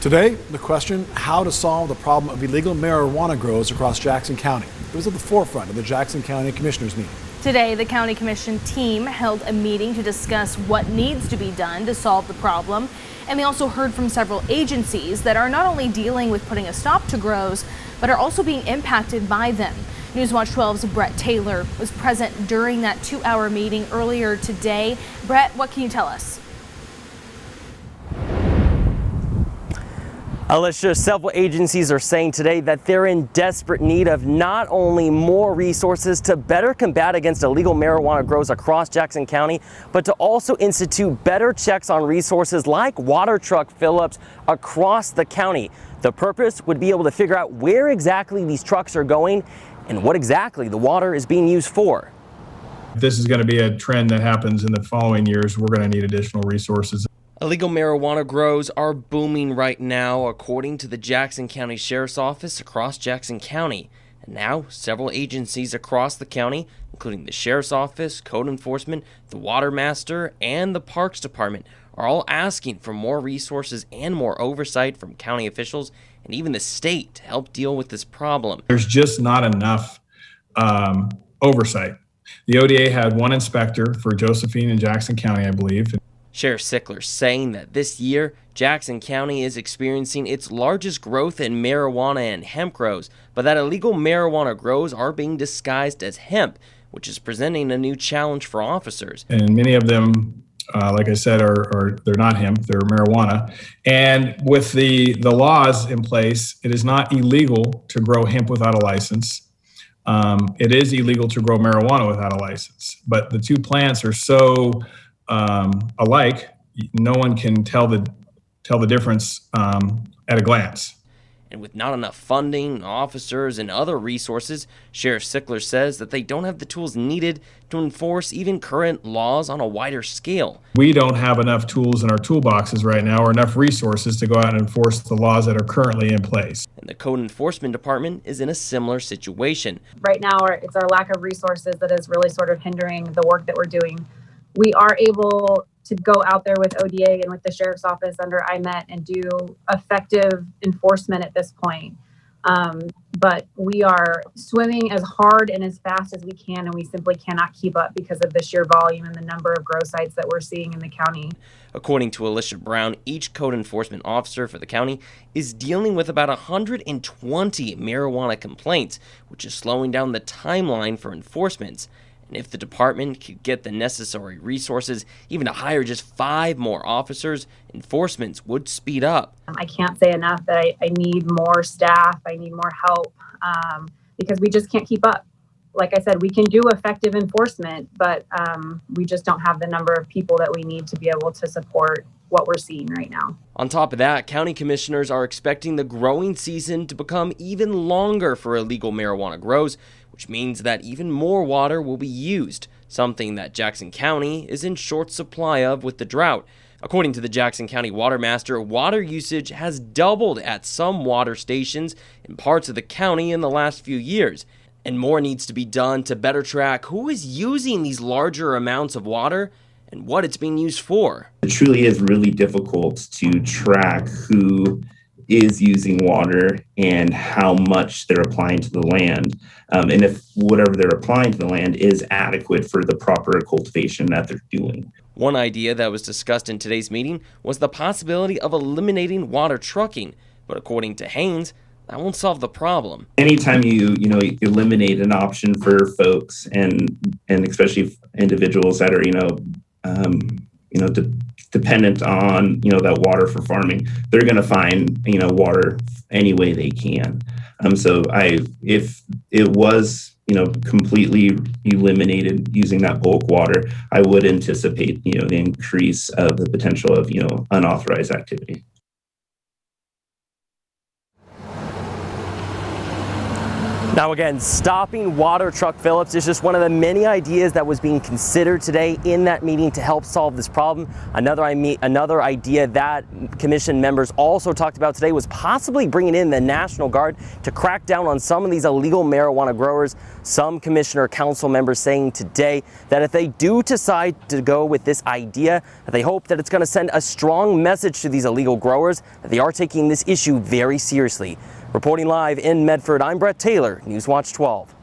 Today, the question, how to solve the problem of illegal marijuana grows across Jackson County. It was at the forefront of the Jackson County Commissioners meeting. Today, the County Commission team held a meeting to discuss what needs to be done to solve the problem. And they also heard from several agencies that are not only dealing with putting a stop to grows, but are also being impacted by them. Newswatch 12's Brett Taylor was present during that 2-hour meeting earlier today. Brett, what can you tell us? Alicia, several agencies are saying today that they're in desperate need of not only more resources to better combat against illegal marijuana grows across Jackson County, but to also institute better checks on resources like water truck fill-ups across the county. The purpose would be able to figure out where exactly these trucks are going and what exactly the water is being used for. If this is going to be a trend that happens in the following years, we're going to need additional resources. Illegal marijuana grows are booming right now, according to the Jackson County Sheriff's Office across Jackson County. And now, several agencies across the county, including the Sheriff's Office, Code Enforcement, the WATERMASTER, and the Parks Department, are all asking for more resources and more oversight from county officials and even the state to help deal with this problem. There's just not enough oversight. The ODA had one inspector for Josephine and Jackson County, I believe. Sheriff Sickler saying that this year, Jackson County is experiencing its largest growth in marijuana and hemp grows, but that illegal marijuana grows are being disguised as hemp, which is presenting a new challenge for officers. And many of them, like I said, they're not hemp, they're marijuana. And with the laws in place, it is not illegal to grow hemp without a license. It is illegal to grow marijuana without a license, but the two plants are so alike, no one can tell the difference at a glance. And with not enough funding, officers, and other resources, Sheriff Sickler says that they don't have the tools needed to enforce even current laws on a wider scale. We don't have enough tools in our toolboxes right now or enough resources to go out and enforce the laws that are currently in place. And the Code Enforcement Department is in a similar situation. Right now, it's our lack of resources that is really sort of hindering the work that we're doing. We are able to go out there with ODA and with the Sheriff's Office under IMET and do effective enforcement at this point. But we are swimming as hard and as fast as we can, and we simply cannot keep up because of the sheer volume and the number of grow sites that we're seeing in the county. According to Alicia Brown, each code enforcement officer for the county is dealing with about 120 marijuana complaints, which is slowing down the timeline for enforcements. And if the department could get the necessary resources, even to hire just 5 more officers, enforcements would speed up. I can't say enough that I need more staff, I need more help, because we just can't keep up. Like I said, we can do effective enforcement, but we just don't have the number of people that we need to be able to support what we're seeing right now. On top of that, county commissioners are expecting the growing season to become even longer for illegal marijuana grows, which means that even more water will be used, something that Jackson County is in short supply of with the drought. According to the Jackson County WaterMaster, water usage has doubled at some water stations in parts of the county in the last few years. And more needs to be done to better track who is using these larger amounts of water and what it's being used for. It truly is really difficult to track who is using water and how much they're applying to the land, and if whatever they're applying to the land is adequate for the proper cultivation that they're doing. One idea that was discussed in today's meeting was the possibility of eliminating water trucking, but according to HAYNES, that won't solve the problem. Anytime you eliminate an option for folks and especially individuals that are dependent on that water for farming, they're going to find water any way they can. So if it was completely eliminated using that bulk water, I would anticipate the increase of the potential of unauthorized activity. Now again, stopping water truck fill-ups is just one of the many ideas that was being considered today in that meeting to help solve this problem. Another idea that commission members also talked about today was possibly bringing in the National Guard to crack down on some of these illegal marijuana growers. Some commissioner council members saying today that if they do decide to go with this idea, that they hope that it's going to send a strong message to these illegal growers that they are taking this issue very seriously. Reporting live in Medford, I'm Brett Taylor, Newswatch 12.